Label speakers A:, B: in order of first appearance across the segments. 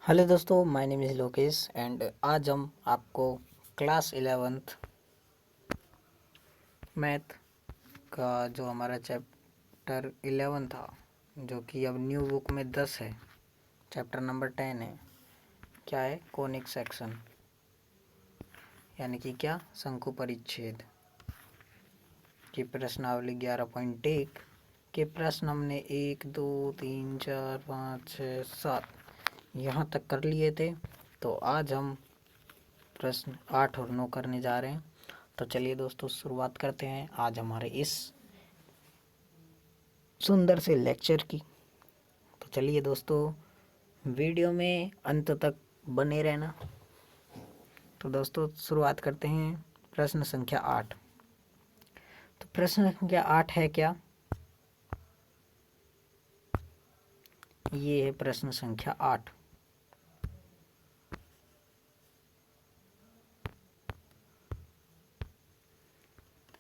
A: Hello दोस्तों, my name is Lokesh and आज हम आपको क्लास 11th मैथ का जो हमारा चैप्टर 11 था, जो कि अब न्यू बुक में 10 है, चैप्टर नंबर 10 है। क्या है? कोनिक सेक्शन, यानी कि क्या? शंकु परिच्छेद की प्रश्नावली 11.1 के प्रश्न हमने 1 2 3 4 5 6 7 यहाँ तक कर लिए थे। तो आज हम प्रश्न 8 और 9 करने जा रहे हैं। तो चलिए दोस्तों, शुरुआत करते हैं आज हमारे इस सुंदर से लेक्चर की। तो चलिए दोस्तों, वीडियो में अंत तक बने रहना। तो दोस्तों, शुरुआत करते हैं प्रश्न संख्या 8। तो प्रश्न संख्या 8 है क्या? ये है प्रश्न संख्या 8।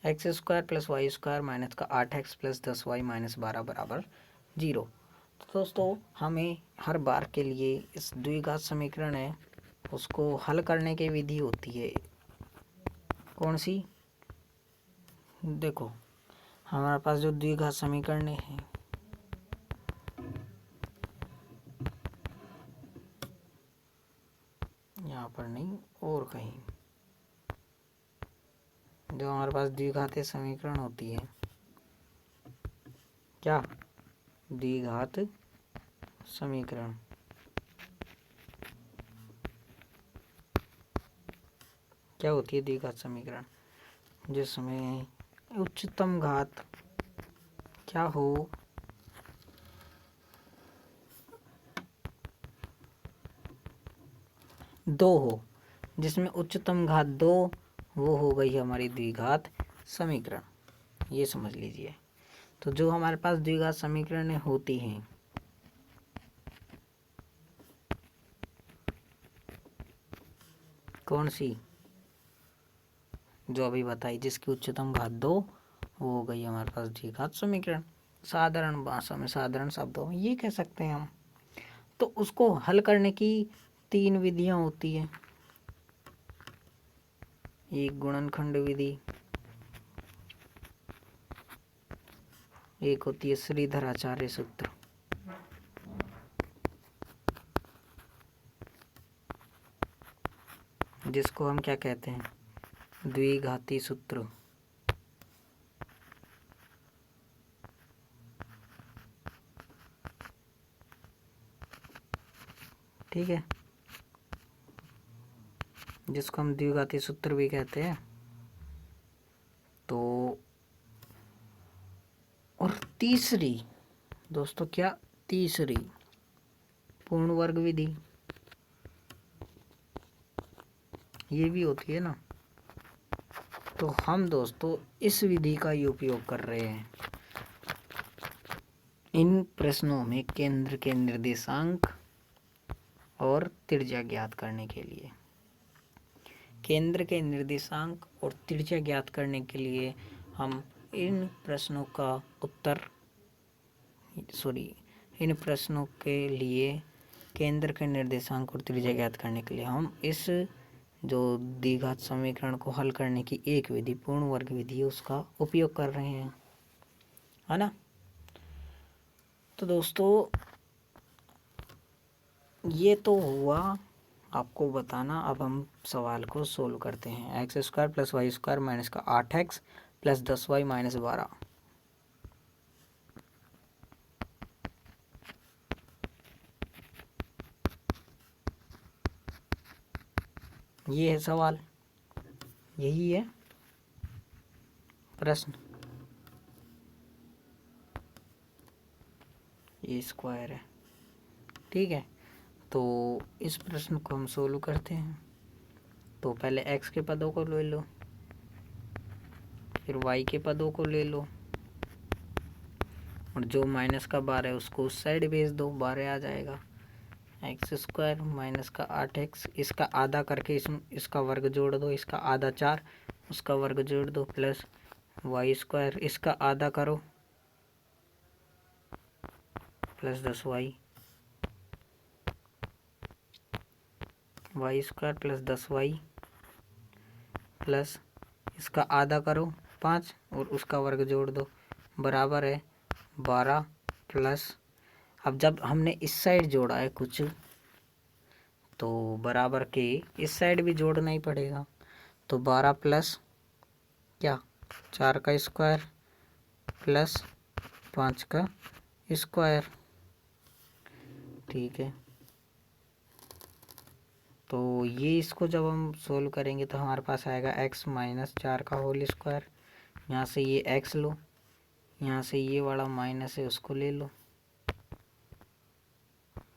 A: X square plus y square minus का 8x प्लस 10y माइनस 12 बराबर 0। तो दोस्तों, हमें हर बार के लिए इस द्विघात समीकरण है उसको हल करने की विधि होती है। कौन सी? देखो, हमारे पास जो द्विघात समीकरण है, यहाँ पर नहीं और कहीं, जो हमारे पास द्विघातीय समीकरण होती है, क्या? द्विघात समीकरण। क्या होती है द्विघात समीकरण? जिसमें उच्चतम घात क्या हो, दो हो, जिसमें उच्चतम घात 2, वो हो गई हमारी द्विघात समीकरण। ये समझ लीजिए। तो जो हमारे पास द्विघात समीकरण होती हैं, कौन सी? जो अभी बताई, जिसकी उच्चतम घात 2, वो हो गई हमारे पास द्विघात समीकरण। साधारण भाषा में, साधारण शब्दों में ये कह सकते हैं हम। तो उसको हल करने की 3 विधियां होती हैं। एक गुणनखंड विधि, एक होती है श्रीधराचार्य सूत्र, जिसको हम क्या कहते हैं? द्विघाती सूत्र। ठीक है, जिसको हम द्विघाती सूत्र भी कहते हैं। तो और तीसरी दोस्तों, क्या? तीसरी पूर्ण वर्ग विधि, ये भी होती है ना। तो हम दोस्तों इस विधि का ही उपयोग कर रहे हैं इन प्रश्नों में केंद्र के निर्देशांक और त्रिज्या ज्ञात करने के लिए। केंद्र के निर्देशांक और त्रिज्या ज्ञात करने के लिए हम इन प्रश्नों का उत्तर इन प्रश्नों के लिए केंद्र के निर्देशांक और त्रिज्या ज्ञात करने के लिए हम इस जो द्विघात समीकरण को हल करने की एक विधि, पूर्ण वर्ग विधि है, उसका उपयोग कर रहे हैं, है ना। तो दोस्तों, ये तो हुआ आपको बताना। अब हम सवाल को सोल्व करते हैं। X square plus y square minus का 8x प्लस 10y माइनस 12, ये है सवाल, यही है प्रश्न। ये स्क्वायर है, ठीक है। तो इस प्रश्न को हम सोल्व करते हैं। तो पहले x के पदों को ले लो, फिर y के पदों को ले लो, और जो माइनस का 12 है उसको उस साइड भेज दो, 12 आ जाएगा। एक्स स्क्वायर माइनस का 8x, इसका आधा करके इसका वर्ग जोड़ दो, इसका आधा 4, उसका वर्ग जोड़ दो, प्लस वाई स्क्वायर, इसका आधा करो, plus 10y, y square plus 10y plus इसका आधा करो 5 और उसका वर्ग जोड़ दो बराबर है 12 प्लस, अब जब हमने इस साइड जोड़ा है कुछ तो बराबर के इस साइड भी जोड़ना ही पड़ेगा, तो 12 प्लस क्या 4 का स्क्वायर प्लस 5 का स्क्वायर। ठीक है, तो ये इसको जब हम सोल्व करेंगे तो हमारे पास आएगा x माइनस 4 का होल स्क्वायर। यहाँ से ये x लो, यहाँ से ये वाला माइनस है उसको ले लो।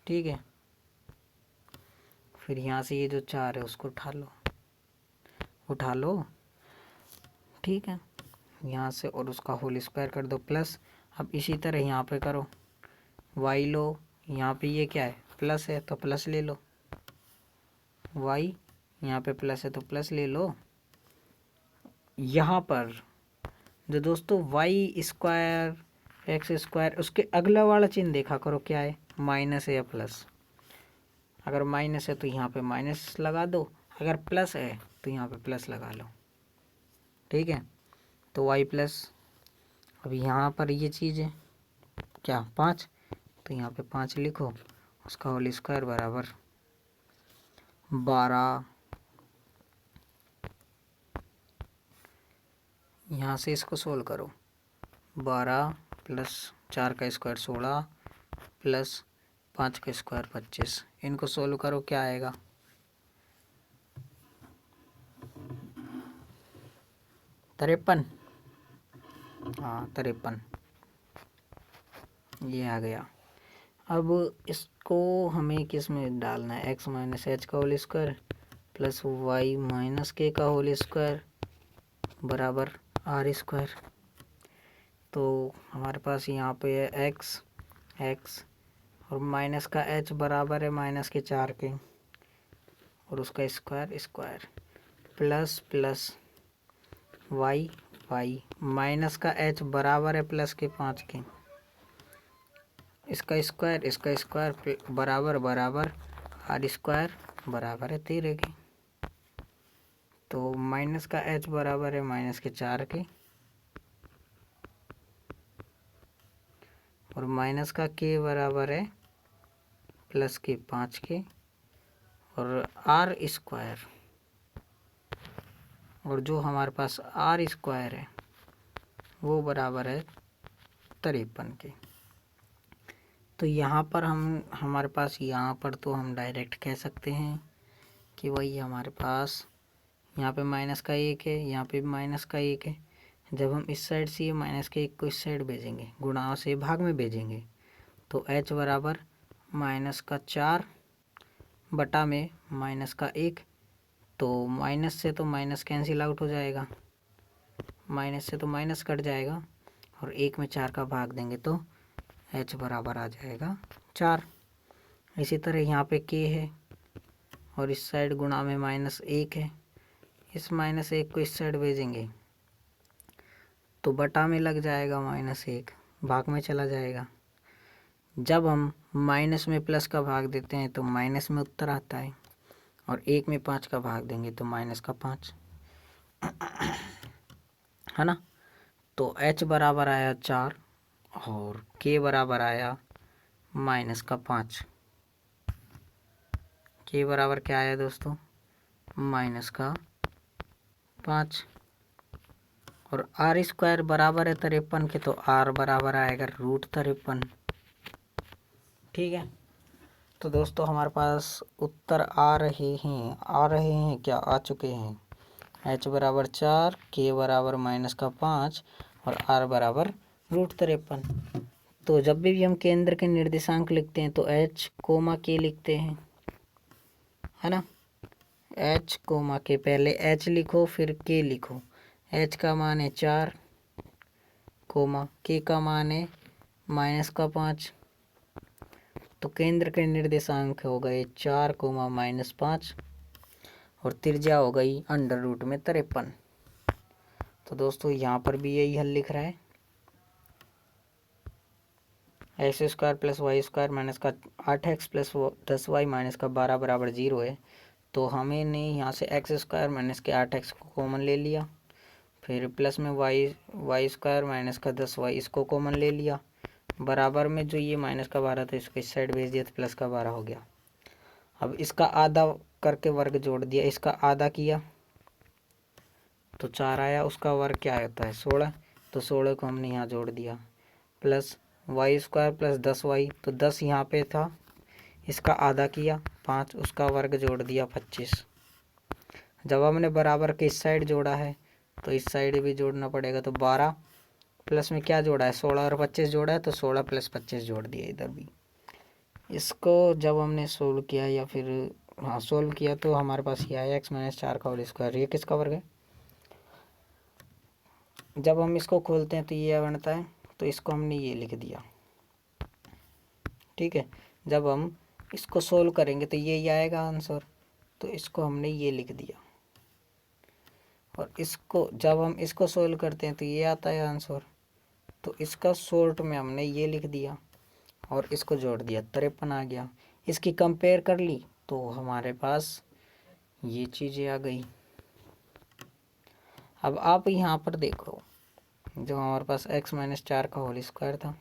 A: ठीक है, फिर यहाँ से ये जो 4 है उसको उठा लो। ठीक है, यहाँ से और उसका होल स्क्वायर कर दो प्लस, अब इसी तरह यहाँ पे करो, y लो, यहाँ पे ये क्या है प्लस है तो प्लस ले लो, y यहाँ पे प्लस है तो प्लस ले लो। यहाँ पर जो दोस्तों y स्क्वायर एक्स स्क्वायर उसके अगला वाला चिन्ह देखा करो क्या है, माइनस है या प्लस। अगर माइनस है तो यहाँ पे माइनस लगा दो, अगर प्लस है तो यहाँ पे प्लस लगा लो। ठीक है, तो y प्लस, अब यहाँ पर ये चीज़ है क्या 5, तो यहाँ पे 5 लिखो, उसका होल स्क्वायर बराबर 12। यहाँ से इसको सोल्व करो, 12 प्लस 4 का स्क्वायर 16 प्लस 5 का स्क्वायर 25, इनको सोल्व करो क्या आएगा 53। हाँ 53, ये आ गया। अब इसको हमें किस में डालना है, x माइनस एच का whole square plus y minus k का होल स्क्वायर बराबर आर स्क्वायर। तो हमारे पास यहाँ पे है x और माइनस का h बराबर है माइनस के 4 के और उसका square plus plus y minus का h बराबर है प्लस के 5 के, इसका स्क्वायर बराबर आर स्क्वायर बराबर है 13 के। तो माइनस का h बराबर है माइनस के 4 के और माइनस का k बराबर है प्लस के 5 के और आर स्क्वायर, और जो हमारे पास आर स्क्वायर है वो बराबर है 53 के। तो यहाँ पर हमारे पास यहाँ पर तो हम डायरेक्ट कह सकते हैं कि वही हमारे पास यहाँ पे माइनस का 1 है, यहाँ पे भी माइनस का 1 है। जब हम इस साइड से ये माइनस के 1 को इस साइड भेजेंगे, गुणा से भाग में भेजेंगे, तो h बराबर माइनस का 4 बटा में माइनस का 1, तो माइनस से तो माइनस कैंसिल आउट हो जाएगा, माइनस से तो माइनस कट जाएगा और 1 में 4 का भाग देंगे तो h बराबर आ जाएगा 4। इसी तरह यहाँ पे k है और इस साइड गुणा में माइनस 1 है, इस माइनस 1 को इस साइड भेजेंगे तो बटा में लग जाएगा माइनस 1, भाग में चला जाएगा। जब हम माइनस में प्लस का भाग देते हैं तो माइनस में उत्तर आता है और 1 में 5 का भाग देंगे तो माइनस का 5 है ना। तो h बराबर आया 4 और k बराबर आया माइनस का 5। k बराबर क्या आया दोस्तों, माइनस का 5 और आर स्क्वायर बराबर है 53 के, तो r बराबर आएगा √53। ठीक है, तो दोस्तों हमारे पास उत्तर आ रहे हैं क्या, आ चुके हैं। h बराबर 4, k बराबर माइनस का 5 और r बराबर √53। तो जब भी हम केंद्र के निर्देशांक लिखते हैं तो h कोमा k लिखते हैं, है ना। h कोमा k, पहले h लिखो फिर k लिखो। h का मान है 4 कोमा k का मान है माइनस का 5, तो केंद्र के निर्देशांक हो गए 4 कोमा माइनस 5 और त्रिज्या हो गई अंडर रूट में 53। तो दोस्तों यहाँ पर भी यही हल लिख रहा है, x square plus y square minus का 8x प्लस 10y माइनस का 12 बराबर 0 है। तो हमें ने यहाँ से एक्स स्क्वायर माइनस के 8x को कॉमन ले लिया, फिर प्लस में वाई स्क्वायर माइनस का 10y इसको कॉमन ले लिया, बराबर में जो ये माइनस का 12 था इसको इस साइड भेज दिया तो प्लस का 12 हो गया। अब इसका आधा करके वर्ग जोड़ दिया, इसका आधा किया तो 4 आया, उसका वर्ग क्या होता है 16, तो 16 को हमने यहाँ जोड़ दिया, plus y square plus 10y, तो 10 यहाँ पे था, इसका आधा किया 5, उसका वर्ग जोड़ दिया 25। जब हमने बराबर के इस साइड जोड़ा है तो इस साइड भी जोड़ना पड़ेगा, तो 12 प्लस में क्या जोड़ा है 16 और 25 जोड़ा है, तो 16 प्लस 25 जोड़ दिया इधर भी। इसको जब हमने सोल्व किया या फिर सोल्व किया तो हमारे पास ये आया x-4 का होल स्क्वायर, ये किसका वर्ग है। जब हम इसको खोलते हैं तो ये बनता है, तो इसको हमने ये लिख दिया, ठीक है। जब हम इसको सोल्व करेंगे तो ये आएगा आंसर, तो इसको हमने ये लिख दिया, और इसको जब हम इसको सोल्व करते हैं तो ये आता है आंसर, तो इसका शॉर्ट में हमने ये लिख दिया और इसको जोड़ दिया 53 आ गया। इसकी कंपेयर कर ली तो हमारे पास ये चीज़ें आ गई। अब आप यहाँ पर देखो, जो हमारे पास x-4 का होल स्क्वायर था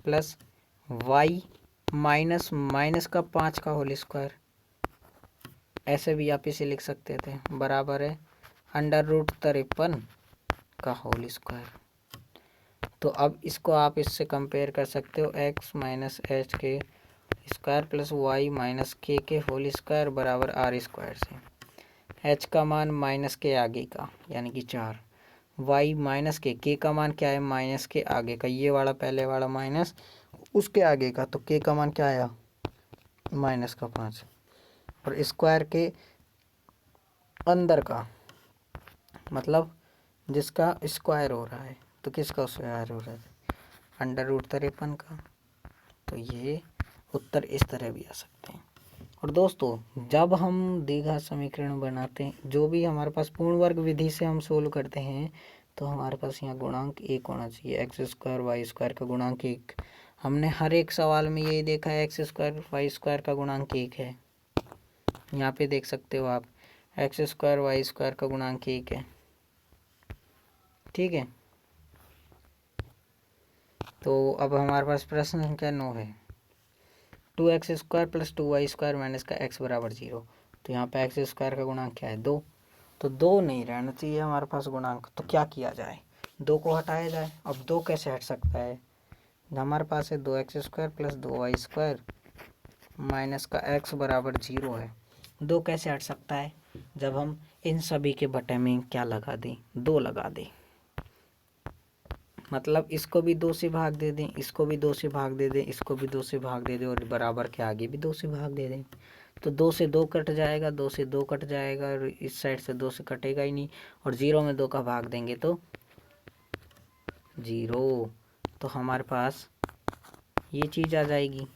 A: प्लस y माइनस माइनस का 5 का होल स्क्वायर, ऐसे भी आप इसे लिख सकते थे, बराबर है √53 का होल स्क्वायर। तो अब इसको आप इससे कंपेयर कर सकते हो, x माइनस एच के स्क्वायर प्लस वाई माइनस के होल स्क्वायर बराबर आर स्क्वायर से। h का मान माइनस के आगे का यानी कि 4, y माइनस के का मान क्या है माइनस के आगे का, ये वाला पहले वाला माइनस उसके आगे का, तो k का मान क्या आया माइनस का 5, और स्क्वायर के अंदर का मतलब जिसका स्क्वायर हो रहा है, तो किसका स्क्वायर हो रहा है √53 का। तो ये उत्तर इस तरह भी आ सकते हैं। और दोस्तों जब हम द्विघात समीकरण बनाते हैं, जो भी हमारे पास पूर्ण वर्ग विधि से हम सोल्व करते हैं, तो हमारे पास यहाँ गुणांक 1 होना चाहिए, एक्स स्क्वायर वाई स्क्वायर का गुणांक 1। हमने हर एक सवाल में यही देखा है, एक्स स्क्वायर वाई स्क्वायर का गुणांक 1 है। यहाँ पे देख सकते हो आप, एक्स स्क्वायर वाई स्क्वायर का गुणांक 1 है, ठीक है। तो अब हमारे पास प्रश्न संख्या 9 है, 2x square plus 2y square minus का x बराबर 0। तो यहाँ पे एक्स स्क्वायर का गुणांक क्या है 2, तो 2 नहीं रहना चाहिए हमारे पास गुणांक, तो क्या किया जाए 2 को हटाया जाए। अब 2 कैसे हट सकता है, हमारे पास है 2x square plus 2y square minus का x बराबर 0 है। 2 कैसे हट सकता है, जब हम इन सभी के बटे में क्या लगा दें 2 लगा दें, मतलब इसको भी 2 से भाग दे दें, इसको भी 2 से भाग दे दें, इसको भी 2 से भाग दे दें, और बराबर के आगे भी 2 से भाग दे दें, तो 2 से 2 कट जाएगा, 2 से 2 कट जाएगा, और इस साइड से 2 से कटेगा ही नहीं, और 0 में 2 का भाग देंगे तो 0, तो हमारे पास ये चीज़ आ जाएगी,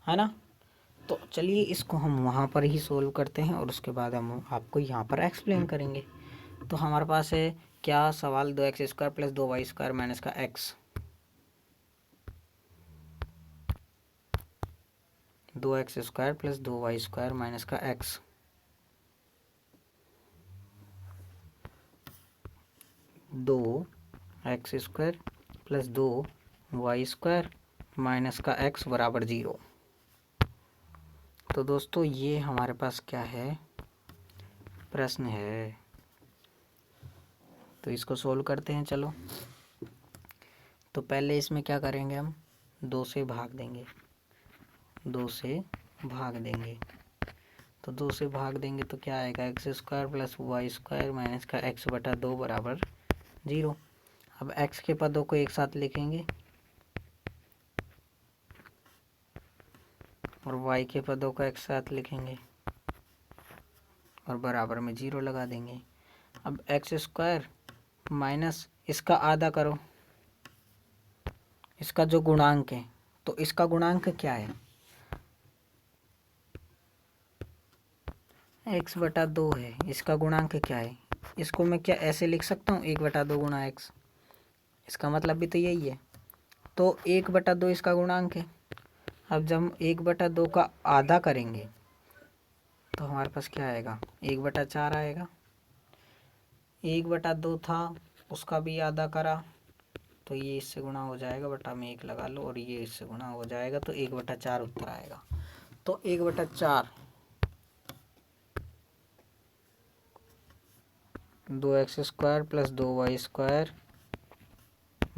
A: है ना। तो चलिए इसको हम वहाँ पर ही सोल्व करते हैं और उसके बाद हम आपको यहाँ पर एक्सप्लेन करेंगे। तो हमारे पास है क्या सवाल, 2x square plus 2y square minus का x, 2x square plus 2y square minus का x, 2x square plus 2y square minus का x बराबर 0। तो दोस्तों ये हमारे पास क्या है प्रश्न है, तो इसको सोल्व करते हैं। चलो तो पहले इसमें क्या करेंगे, हम 2 से भाग देंगे, 2 से भाग देंगे, तो 2 से भाग देंगे तो क्या आएगा x square plus y square minus का x बटा 2 बराबर 0। अब x के पदों को एक साथ लिखेंगे और y के पदों को एक साथ लिखेंगे और बराबर में 0 लगा देंगे। अब एक्स स्क्वायर माइनस इसका आधा करो, इसका जो गुणांक है, तो इसका गुणांक क्या है x बटा 2 है, इसका गुणांक क्या है, इसको मैं क्या ऐसे लिख सकता हूँ 1 बटा 2 गुणा x, इसका मतलब भी तो यही है, तो 1 बटा 2 इसका गुणांक है। अब जब हम 1/2 का आधा करेंगे तो हमारे पास क्या आएगा, 1/4 आएगा। 1/2 था, उसका भी आधा करा तो ये इससे गुणा हो जाएगा, बटा में 1 लगा लो और ये इससे गुणा हो जाएगा, तो 1/4 उत्तर आएगा। तो 1/4 2x² + 2y²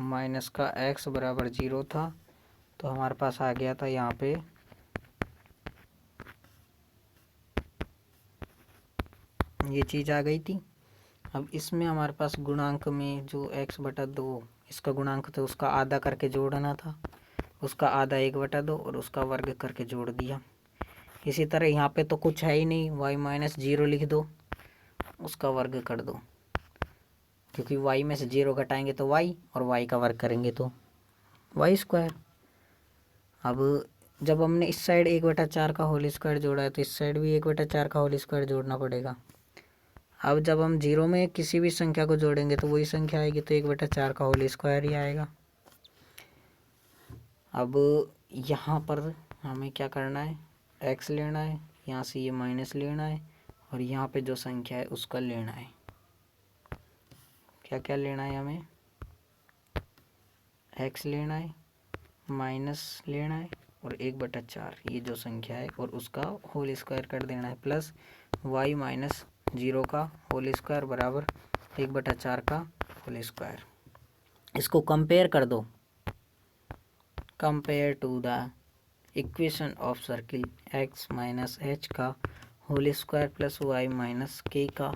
A: माइनस का x बराबर 0 था, तो हमारे पास आ गया था यहाँ पे ये चीज़ आ गई थी। अब इसमें हमारे पास गुणांक में जो x/2 इसका गुणांक था उसका आधा करके जोड़ना था, उसका आधा 1/2 और उसका वर्ग करके जोड़ दिया। इसी तरह यहाँ पे तो कुछ है ही नहीं, y - 0 लिख दो, उसका वर्ग कर दो, क्योंकि y में से 0 घटाएंगे तो y और y का वर्ग करेंगे तो y²। अब जब हमने इस साइड 1/4 का होल स्क्वायर जोड़ा है तो इस साइड भी 1/4 का होल स्क्वायर जोड़ना पड़ेगा। अब जब हम 0 में किसी भी संख्या को जोड़ेंगे तो वही संख्या आएगी, तो 1/4 का होल स्क्वायर ही आएगा। अब यहाँ पर हमें क्या करना है, x लेना है, यहाँ से ये माइनस लेना है और यहाँ पे जो संख्या है उसका लेना है। क्या क्या लेना है हमें, x लेना है, माइनस लेना है और 1/4 ये जो संख्या है और उसका होल स्क्वायर कर देना है, प्लस y - 0 का होल स्क्वायर बराबर 1/4 का होल स्क्वायर। इसको कंपेयर कर दो, compare to the equation of circle x - h का whole square plus y - k का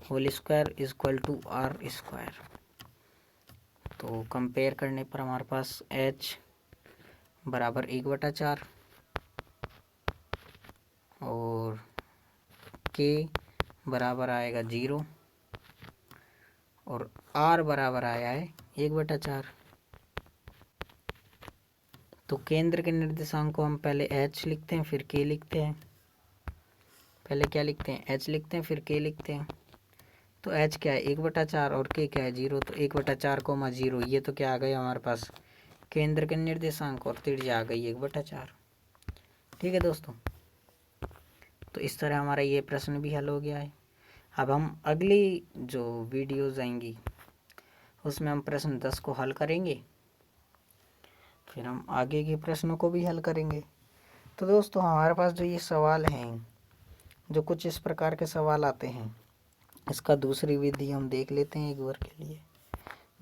A: whole square is equal to r²। तो कंपेयर करने पर हमारे पास h बराबर 1/4 और k बराबर आएगा 0 और r बराबर आया है 1/4। तो केंद्र के निर्देशांक को हम पहले h लिखते हैं फिर k लिखते हैं। पहले क्या लिखते हैं, h लिखते हैं फिर k लिखते हैं। तो h क्या है 1/4 और k क्या है 0, तो 1/4, 0 ये तो क्या आ गया हमारे पास, केंद्र के निर्देशांक और त्रिज्या आ गई 1/4। ठीक है दोस्तों, तो इस तरह हमारा ये प्रश्न भी हल हो गया है। अब हम अगली जो वीडियोज़ आएंगी उसमें हम प्रश्न 10 को हल करेंगे, फिर हम आगे के प्रश्नों को भी हल करेंगे। तो दोस्तों हमारे पास जो ये सवाल हैं, जो कुछ इस प्रकार के सवाल आते हैं, इसका दूसरी विधि हम देख लेते हैं एक बार के लिए।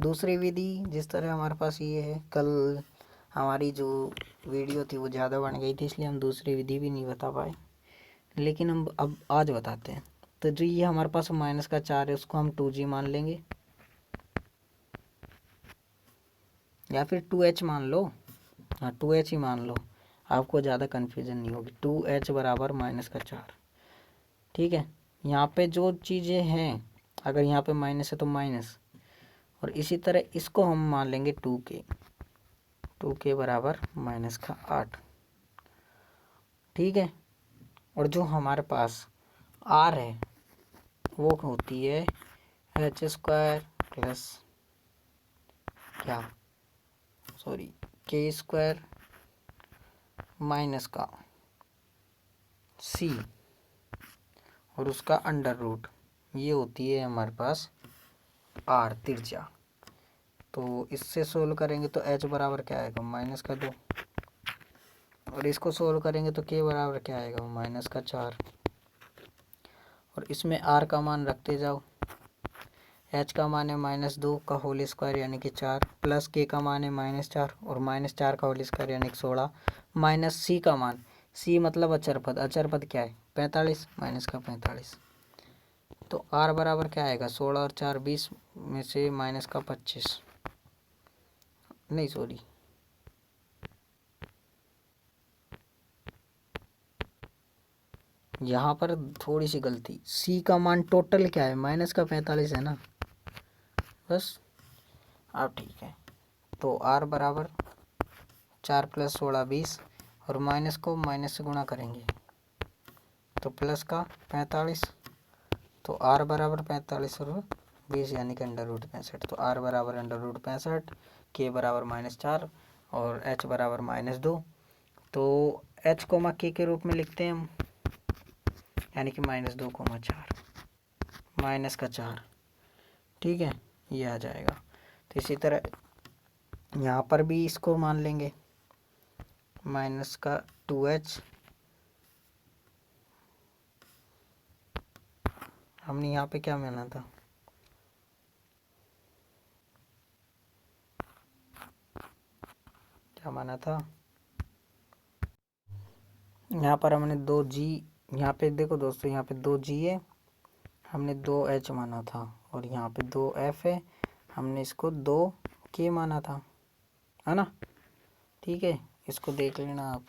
A: दूसरी विधि जिस तरह हमारे पास ये है, कल हमारी जो वीडियो थी वो ज़्यादा बन गई थी इसलिए हम दूसरी विधि भी नहीं बता पाए, लेकिन हम अब आज बताते हैं। तो जो ये हमारे पास -4 है उसको हम 2g मान लेंगे या फिर 2h मान लो, हाँ 2h ही मान लो, आपको ज़्यादा कन्फ्यूजन नहीं होगी। 2h बराबर -4। ठीक है, यहाँ पे जो चीज़ें हैं अगर यहाँ पे माइनस है तो माइनस, और इसी तरह इसको हम मान लेंगे 2k बराबर -8। ठीक है, और जो हमारे पास r है वो होती है h² प्लस k² माइनस का c और उसका अंडर रूट, ये होती है हमारे पास r त्रिज्या। तो इससे सोल्व करेंगे तो h बराबर क्या आएगा -2, और इसको सोल्व करेंगे तो k बराबर क्या आएगा -4, और इसमें r का मान रखते जाओ। h का मान है -2 का होल स्क्वायर यानी कि 4, प्लस k का मान है -4 और -4 का होल स्क्वायर यानी कि 16, माइनस c का मान, c मतलब अचर पद, अचर पद क्या है 45 माइनस का 45। तो r बराबर क्या आएगा 16 और 4 20 में से माइनस का 25, नहीं सॉरी यहाँ पर थोड़ी सी गलती, c का मान टोटल क्या है -45 है ना, बस अब ठीक है। तो r बराबर 4 + 16 20 और माइनस को माइनस से गुणा करेंगे तो प्लस का 45, तो r बराबर 45 और 20 यानी कि √65। तो r बराबर √65, k बराबर -4 और h बराबर -2। तो h कोमा k के रूप में लिखते हैं हम, यानी कि -2,4 माइनस का 4, ठीक है, ये आ जाएगा। तो इसी तरह यहाँ पर भी इसको मान लेंगे माइनस का 2h, हमने यहाँ पे क्या माना था, क्या माना था, यहाँ पर हमने 2g, यहाँ पे देखो दोस्तों यहाँ पे 2g है, हमने 2h माना था, और यहाँ पे 2f है, हमने इसको 2k माना था, है ना। ठीक है, इसको देख लेना आप,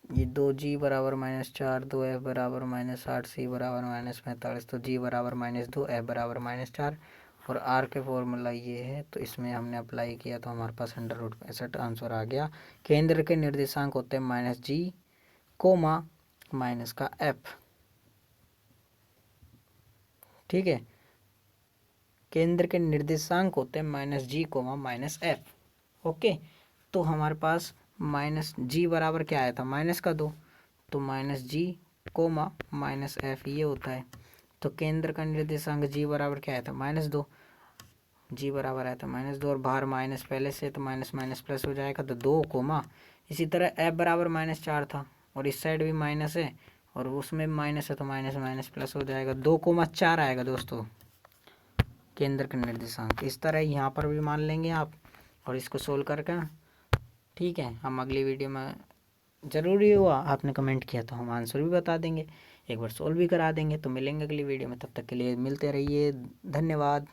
A: ये 2g बराबर -4, 2f बराबर -8, c बराबर -45, तो g बराबर -2, f बराबर -4, और r के फॉर्मूला ये है, तो इसमें हमने अप्लाई किया तो हमारे पास √65 आंसर आ गया। केंद्र के निर्देशांक होते हैं -g कोमा माइनस का f, ठीक है, केंद्र के निर्देशांक होते हैं -g कोमा -f। ओके, तो हमारे पास -g बराबर क्या आया था, -2, तो -g कोमा -f ये होता है। तो केंद्र का निर्देशांक g बराबर क्या आया था, -2, g बराबर आया था -2, और बाहर माइनस पहले से, तो माइनस माइनस प्लस हो जाएगा, तो 2 कोमा, इसी तरह f बराबर -4 था, और इस साइड भी माइनस है और उसमें माइनस है, तो माइनस माइनस प्लस हो जाएगा, 2,4 आएगा दोस्तों केंद्र का निर्देशांक। इस तरह यहाँ पर भी मान लेंगे आप, और इसको सोल्व करके, ठीक है, हम अगली वीडियो में, ज़रूरी हुआ आपने कमेंट किया तो हम आंसर भी बता देंगे, एक बार सोल्व भी करा देंगे। तो मिलेंगे अगली वीडियो में, तब तक के लिए मिलते रहिए, धन्यवाद।